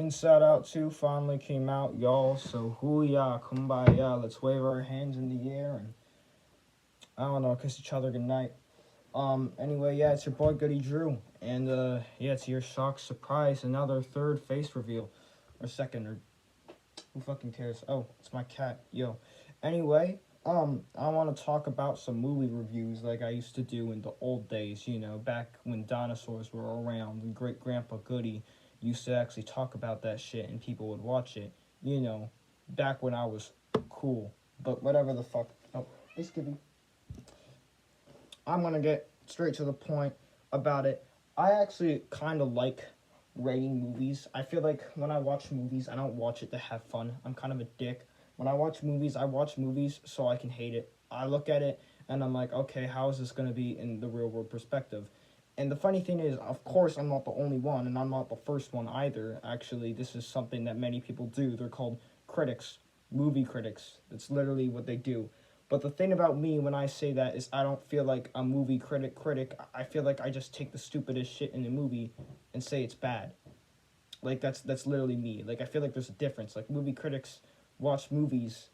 Inside Out 2 finally came out, y'all. So, hoo-yah, kumbaya. Let's wave our hands in the air and, I don't know, kiss each other goodnight. Anyway, yeah, it's your boy Goody Drew. And, yeah, to your shock, surprise, another third face reveal. Or second, or who fucking cares? Oh, it's my cat. Yo. Anyway, I want to talk about some movie reviews like I used to do in the old days, back when dinosaurs were around and great grandpa Goody used to actually talk about that shit and people would watch it, back when I was cool. But whatever the fuck. Oh, hey Skippy. I'm gonna get straight to the point about it. I actually kind of like rating movies. I feel like when I watch movies, I don't watch it to have fun. I'm kind of a dick. When I watch movies so I can hate it. I look at it and I'm like, okay, how is this gonna be in the real world perspective? And the funny thing is, of course, I'm not the only one, and I'm not the first one either. Actually, this is something that many people do. They're called critics, movie critics. It's literally what they do. But the thing about me when I say that is I don't feel like a movie critic. I feel like I just take the stupidest shit in the movie and say it's bad. Like that's literally me. Like I feel like there's a difference. Like movie critics watch movies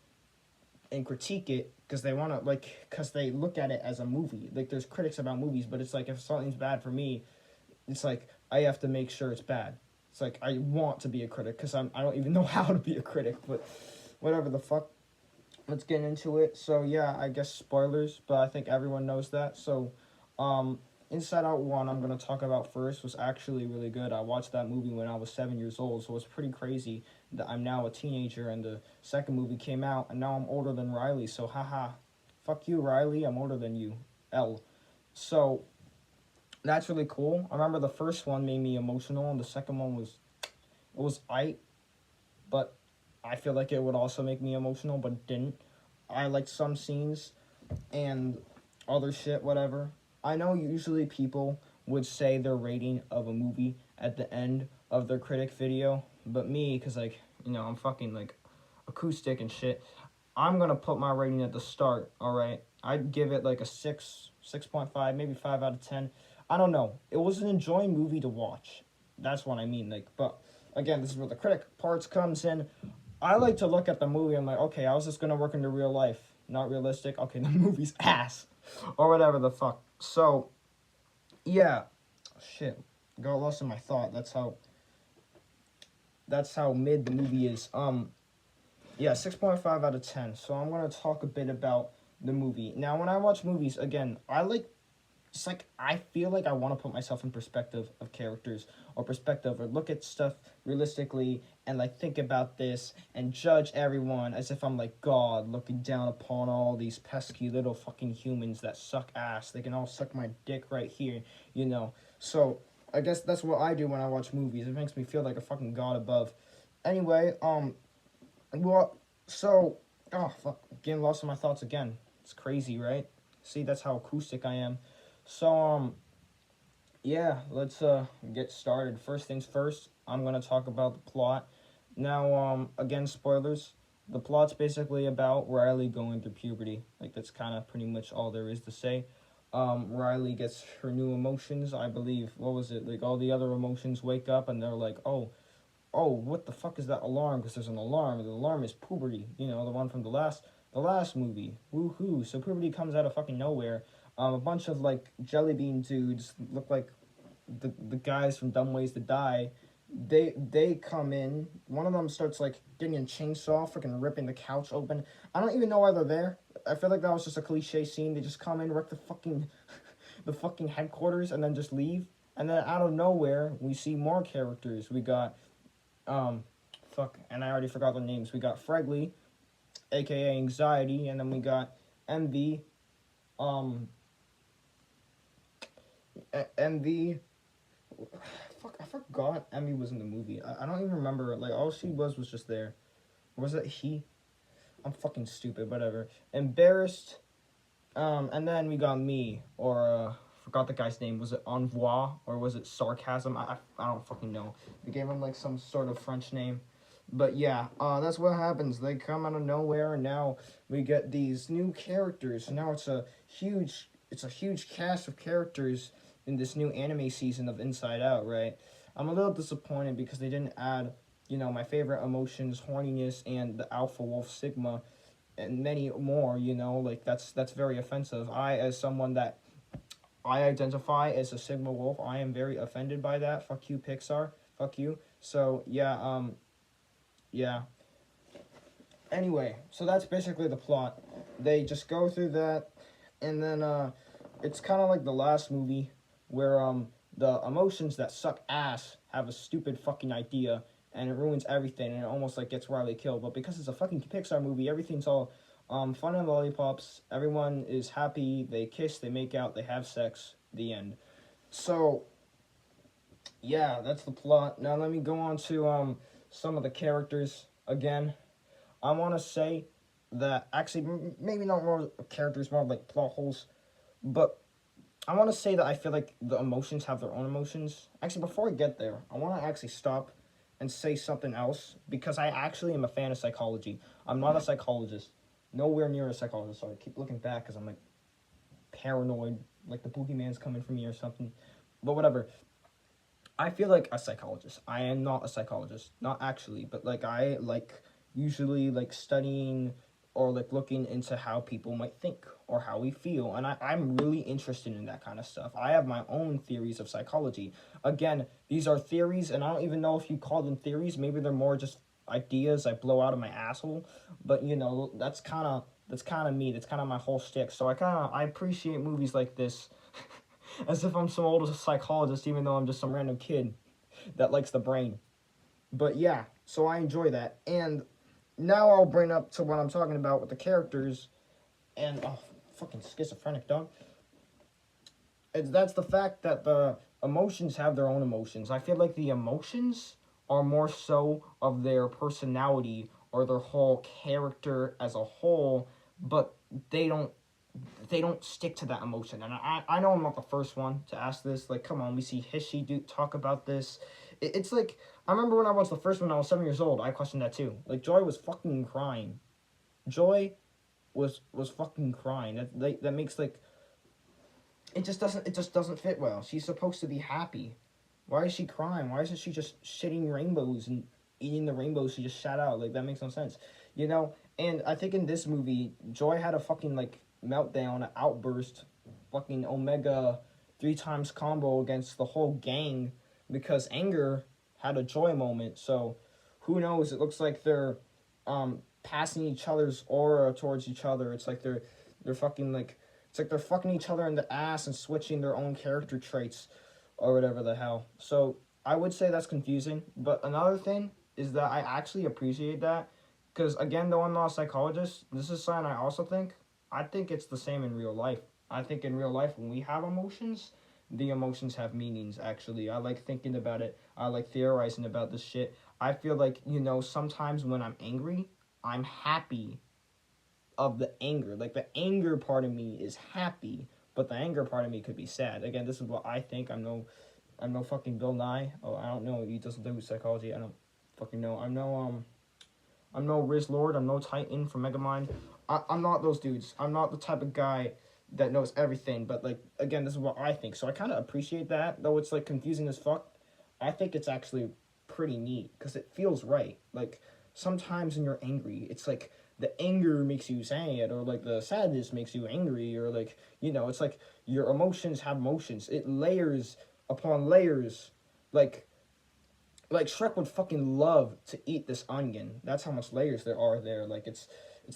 and critique it because they want to because they look at it as a movie. Like there's critics about movies, but it's like if something's bad for me, it's like I have to make sure it's bad. It's like I want to be a critic because I don't even know how to be a critic, but whatever the fuck. Let's get into it. So yeah, I guess spoilers, but I think everyone knows that. So, Inside Out 1, I'm gonna talk about first, was actually really good. I watched that movie when I was 7 years old, so it's pretty crazy that I'm now a teenager and the second movie came out, and now I'm older than Riley. So haha, fuck you, Riley. I'm older than you, L. So that's really cool. I remember the first one made me emotional, and the second one was I, but I feel like it would also make me emotional, but it didn't. I liked some scenes and other shit, whatever. I know usually people would say their rating of a movie at the end of their critic video, but me, because, I'm fucking, acoustic and shit, I'm gonna put my rating at the start, alright? I'd give it, a 6, 6.5, maybe 5 out of 10. I don't know. It was an enjoying movie to watch. That's what I mean, but, again, this is where the critic parts comes in. I like to look at the movie. I'm like, okay, how's this gonna work into real life? Not realistic. Okay, the movie's ass, or whatever the fuck. So, yeah, shit, got lost in my thought. That's how mid the movie is. Yeah, 6.5 out of 10. So I'm gonna talk a bit about the movie. Now, when I watch movies, again, it's like I feel like I want to put myself in perspective of characters or perspective or look at stuff realistically and think about this and judge everyone as if I'm like God looking down upon all these pesky little fucking humans that suck ass. They can all suck my dick right here. So I guess that's what I do when I watch movies. It makes me feel like a fucking god above. Anyway, well, so oh fuck, getting lost in my thoughts again. It's crazy, right? See, that's how acoustic I am. So, yeah, let's, get started. First things first, I'm gonna talk about the plot. Now, again, spoilers. The plot's basically about Riley going through puberty. That's kind of pretty much all there is to say. Riley gets her new emotions, I believe. What was it? All the other emotions wake up and they're like, oh, what the fuck is that alarm? Because there's an alarm. The alarm is puberty. The one from the last movie. Woohoo. So puberty comes out of fucking nowhere. A bunch of jelly bean dudes look like the guys from Dumb Ways to Die. They come in. One of them starts getting a chainsaw, freaking ripping the couch open. I don't even know why they're there. I feel like that was just a cliche scene. They just come in, wreck the fucking the fucking headquarters, and then just leave. And then out of nowhere, we see more characters. We got and I already forgot their names. We got Fregley, aka Anxiety, and then we got MV, MV. Fuck, I forgot Emmy was in the movie. I don't even remember. All she was just there. Or was it he? I'm fucking stupid. Whatever. Embarrassed. And then we got me, or forgot the guy's name. Was it Envoi or was it Sarcasm? I don't fucking know. They gave him some sort of French name. But yeah, that's what happens. They come out of nowhere, and now we get these new characters. Now it's a huge cast of characters in this new anime season of Inside Out, right? I'm a little disappointed because they didn't add my favorite emotions, horniness, and the alpha wolf sigma, and many more. Like that's very offensive. As someone that I identify as a sigma wolf, I am very offended by that. Fuck you, Pixar. Fuck you. So yeah, yeah. Anyway, so that's basically the plot. They just go through that, and then it's kind of like the last movie where the emotions that suck ass have a stupid fucking idea, and it ruins everything, and it almost like gets Riley killed. But because it's a fucking Pixar movie, everything's all fun and lollipops. Everyone is happy. They kiss, they make out, they have sex. The end. So yeah, that's the plot. Now let me go on to some of the characters again. I want to say that actually maybe not more characters, more like plot holes, but I want to say that I feel like the emotions have their own emotions. Actually, before I get there, I want to actually stop and say something else because I actually am a fan of psychology. I'm not a psychologist, nowhere near a psychologist. So I keep looking back because I'm like paranoid, like the boogeyman's coming for me or something. But whatever. I feel like a psychologist. I am not a psychologist, not actually, but like I like usually like studying or like looking into how people might think or how we feel. And I'm really interested in that kind of stuff. I have my own theories of psychology. Again, these are theories, and I don't even know if you call them theories. Maybe they're more just ideas I blow out of my asshole. But that's kind of me. That's kind of my whole shtick. So I appreciate movies like this as if I'm some old psychologist, even though I'm just some random kid that likes the brain. But yeah, so I enjoy that. And now I'll bring up to what I'm talking about with the characters and fucking schizophrenic dog. That's the fact that the emotions have their own emotions. I feel like the emotions are more so of their personality or their whole character as a whole, but they don't they don't stick to that emotion. And I know I'm not the first one to ask this. Like, come on, we see Hishi do talk about this. It's like, I remember when I watched the first one, I was 7 years old. I questioned that too. Like, Joy was fucking crying. Joy was fucking crying. That makes like it just doesn't fit well. She's supposed to be happy. Why is she crying? Why isn't she just shitting rainbows and eating the rainbows she just shat out? Like that makes no sense. And I think in this movie, Joy had a fucking like meltdown, an outburst, fucking Omega 3 times combo against the whole gang because Anger had a Joy moment. So who knows? It looks like they're passing each other's aura towards each other. They're fucking like it's like they're fucking each other in the ass and switching their own character traits or whatever the hell. So I would say that's confusing. But another thing is that I actually appreciate that because again, though I'm not a psychologist, this is something I think it's the same in real life. I think in real life when we have emotions, the emotions have meanings. Actually, I like thinking about it. I like theorizing about this shit. I feel like sometimes when I'm angry, I'm happy of the anger. Like the anger part of me is happy, but the anger part of me could be sad. Again, this is what I think. I'm no fucking Bill Nye. Oh, I don't know. He doesn't do psychology. I don't fucking know. I'm no Riz Lord. I'm no Titan from Megamind. I'm not those dudes. I'm not the type of guy that knows everything. But like again, this is what I think. So I kind of appreciate that, though it's like confusing as fuck. I think it's actually pretty neat because it feels right. Like sometimes when you're angry, it's like the anger makes you sad, or like the sadness makes you angry, or like it's like your emotions have emotions. It layers upon layers, like Shrek would fucking love to eat this onion. That's how much layers there are there. Like it's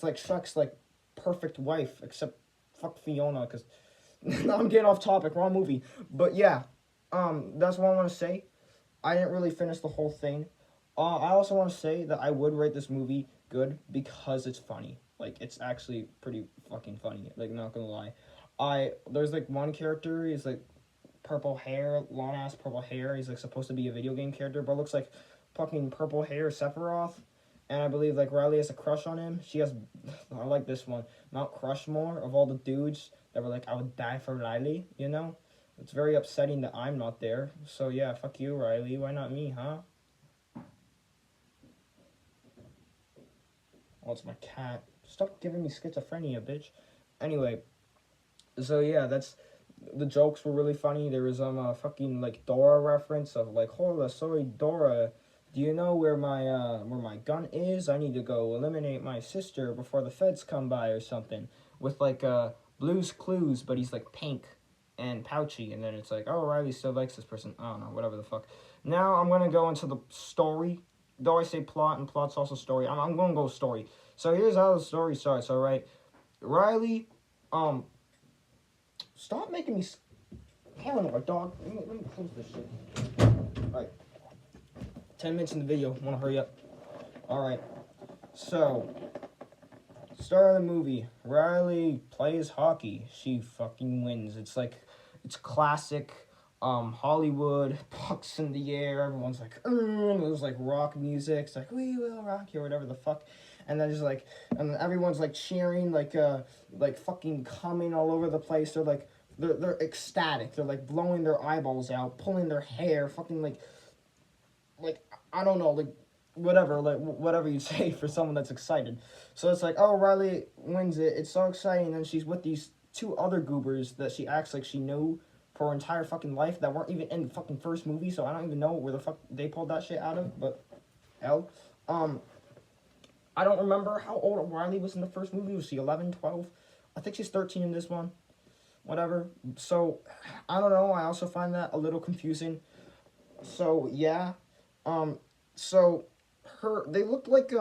like Shrek's like perfect wife, except fuck Fiona. Because now I'm getting off topic, wrong movie. But yeah, that's what I want to say. I didn't really finish the whole thing. I also want to say that I would rate this movie good because it's funny. Like it's actually pretty fucking funny. Like not gonna lie, there's like one character. He's like purple hair, long ass purple hair. He's like supposed to be a video game character, but looks like fucking purple hair Sephiroth. And I believe like Riley has a crush on him. She has. I like this one. Mount Crushmore of all the dudes that were like, I would die for Riley. It's very upsetting that I'm not there. So yeah, fuck you, Riley. Why not me, huh? Oh, it's my cat. Stop giving me schizophrenia, bitch. Anyway, so yeah, the jokes were really funny. There was a fucking like Dora reference of like, hola, soy Dora, do you know where my gun is? I need to go eliminate my sister before the feds come by or something. With like Blue's Clues, but he's like pink and pouchy, and then it's like, oh, Riley still likes this person. I don't know, whatever the fuck. Now I'm gonna go into the story. Though I say plot, and plot's also story, I'm gonna go story. So here's how the story starts. All right, Riley, stop making me paranoid, dog. Let me close this shit. All right, 10 minutes in the video. Wanna hurry up? All right. So, start of the movie. Riley plays hockey. She fucking wins. It's classic. Hollywood, pucks in the air. Everyone's like, it was like rock music. It's like, we will rock you, or whatever the fuck. And then just like, and everyone's like cheering, like fucking coming all over the place. They're ecstatic. They're like blowing their eyeballs out, pulling their hair, fucking like I don't know, like whatever you say for someone that's excited. So it's like, oh, Riley wins it. It's so exciting. And she's with these two other goobers that she acts like she knew for her entire fucking life that weren't even in the fucking first movie. So I don't even know where the fuck they pulled that shit out of. But hell, I don't remember how old Riley was in the first movie. Was she 11, 12? I think she's 13 in this one. Whatever. So I don't know. I also find that a little confusing. So yeah. So they look like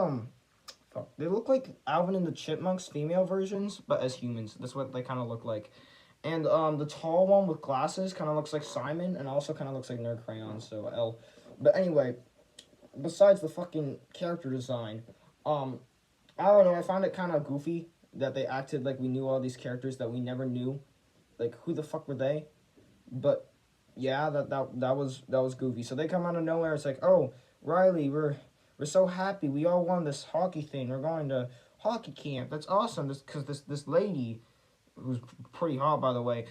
they look like Alvin and the Chipmunks female versions, but as humans. That's what they kind of look like. And the tall one with glasses kind of looks like Simon, and also kind of looks like Nerd Crayon. So L. But anyway, besides the fucking character design, I don't know. I found it kind of goofy that they acted like we knew all these characters that we never knew. Like, who the fuck were they? But yeah, that was goofy. So they come out of nowhere. It's like, oh, Riley, we're so happy. We all won this hockey thing. We're going to hockey camp. That's awesome. This lady, who's pretty hot, by the way,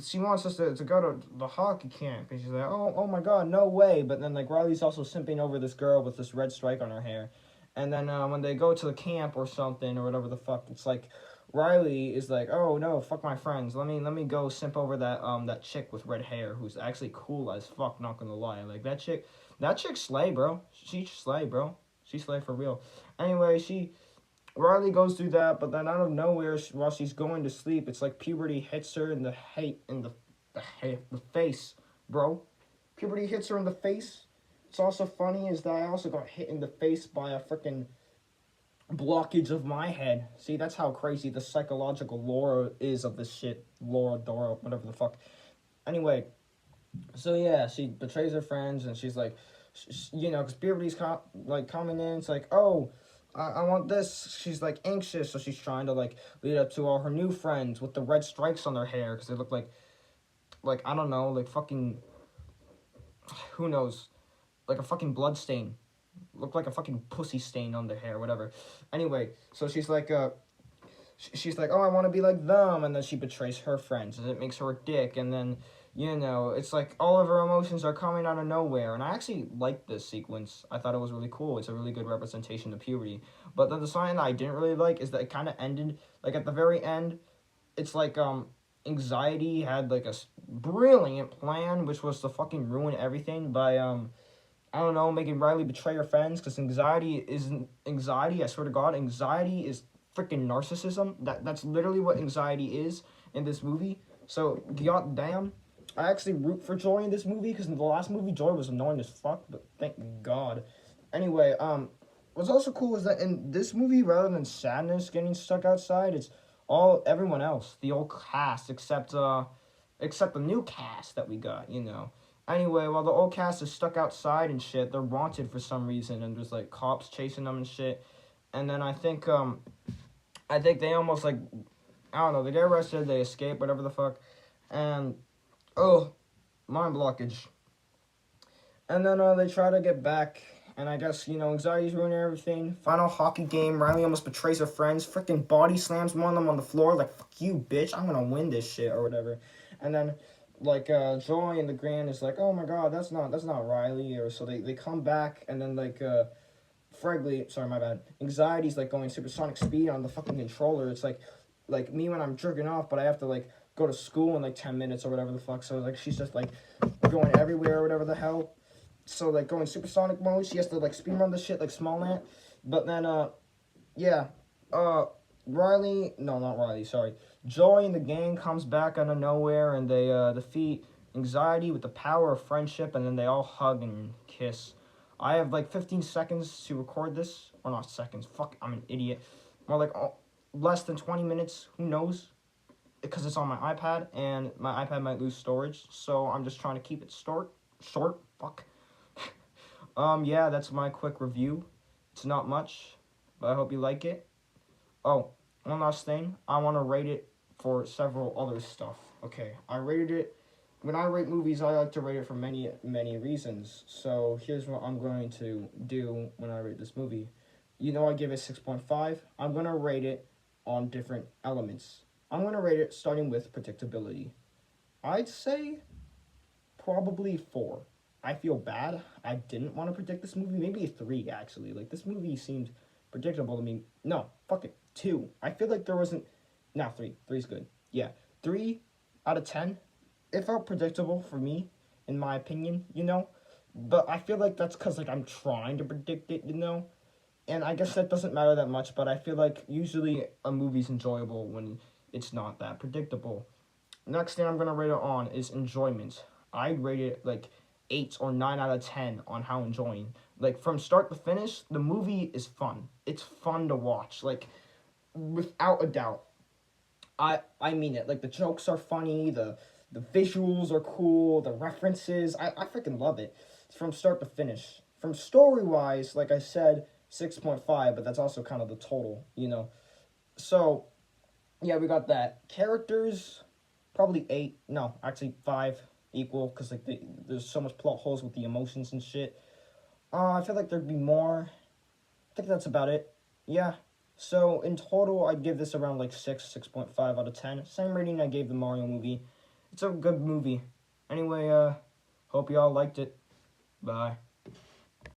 she wants us to go to the hockey camp. And she's like, oh my god, no way. But then like Riley's also simping over this girl with this red stripe on her hair. And then when they go to the camp or something or whatever the fuck, it's like Riley is like, oh no, fuck my friends. Let me go simp over that chick with red hair who's actually cool as fuck. Not gonna lie, like that chick slay, bro. She slay, bro. She slay for real. Anyway, Riley goes through that, but then out of nowhere, while she's going to sleep, it's like puberty hits her in the face, bro. Puberty hits her in the face. It's also funny is that I also got hit in the face by a freaking blockage of my head. See, that's how crazy the psychological lore is of this shit. Laura, Dora, whatever the fuck. Anyway, so yeah, she betrays her friends, and she's like, because puberty's coming in. It's like, oh, I want this. She's like anxious, so she's trying to like lead up to all her new friends with the red stripes on their hair because they look like I don't know, like fucking, who knows, like a fucking blood stain. Look like a fucking pussy stain on their hair, whatever. Anyway, so she's like, oh, I want to be like them, and then she betrays her friends, and it makes her a dick, and then, it's like all of her emotions are coming out of nowhere, and I actually liked this sequence. I thought it was really cool. It's a really good representation of puberty. But then the sign that I didn't really like is that it kind of ended, like at the very end, it's like, Anxiety had like a brilliant plan, which was to fucking ruin everything by, I don't know, making Riley betray her friends, because anxiety, I swear to God, anxiety is freaking narcissism. That's literally what anxiety is in this movie. So, goddamn, I actually root for Joy in this movie, because in the last movie, Joy was annoying as fuck, but thank God. Anyway, what's also cool is that in this movie, rather than Sadness getting stuck outside, it's everyone else, the old cast, except the new cast that we got, Anyway, while the old cast is stuck outside and shit, they're wanted for some reason, and there's like cops chasing them and shit. And then I think they almost like, I don't know, they get arrested, they escape, whatever the fuck, and mind blockage. And then they try to get back, and I guess anxiety's ruining everything. Final hockey game, Riley almost betrays her friends, freaking body slams one of them on the floor, like fuck you, bitch, I'm gonna win this shit or whatever. And then Joy and the Grand is like, oh my god, that's not Riley, or so they come back, and then sorry, my bad, Anxiety's like going supersonic speed on the fucking controller. It's like me when I'm jerking off, but I have to like go to school in like 10 minutes or whatever the fuck, so like she's just like going everywhere or whatever the hell. So like going supersonic mode, she has to like speedrun the shit like Small Ant. But then yeah, uh Riley, no, not Riley, sorry. Joy and the gang comes back out of nowhere and they defeat anxiety with the power of friendship, and then they all hug and kiss. I have like 15 seconds to record this, or not seconds. Fuck, I'm an idiot. More like less than 20 minutes. Who knows? Because it's on my iPad and my iPad might lose storage, so I'm just trying to keep it short. Fuck. Yeah, that's my quick review. It's not much, but I hope you like it. Oh, one last thing. I want to rate it for several other stuff. Okay, I rated it. When I rate movies, I like to rate it for many, many reasons. So here's what I'm going to do when I rate this movie. You know, I give it 6.5. I'm going to rate it on different elements. I'm going to rate it starting with predictability. I'd say probably 4. I feel bad. I didn't want to predict this movie. Maybe a 3, actually. Like, this movie seemed predictable to me. No, fuck it. 2. I feel like there wasn't. No, 3. 3's good. Yeah. 3 out of 10. It felt predictable for me, in my opinion, you know? But I feel like that's because, like, I'm trying to predict it, you know? And I guess that doesn't matter that much, but I feel like usually a movie's enjoyable when it's not that predictable. Next thing I'm going to rate it on is enjoyment. I'd rate it like 8 or 9 out of 10 on how enjoying. Like from start to finish, the movie is fun. It's fun to watch, like without a doubt. I mean it. Like the jokes are funny, the visuals are cool, the references. I freaking love it. From start to finish. From story wise, like I said, 6.5, but that's also kind of the total, you know. So yeah, we got that. Characters, probably 8. No, actually 5 equal, because like there's so much plot holes with the emotions and shit. I feel like there'd be more. I think that's about it. Yeah. So in total, I'd give this around like 6.5 out of 10. Same rating I gave the Mario movie. It's a good movie. Anyway, hope y'all liked it. Bye.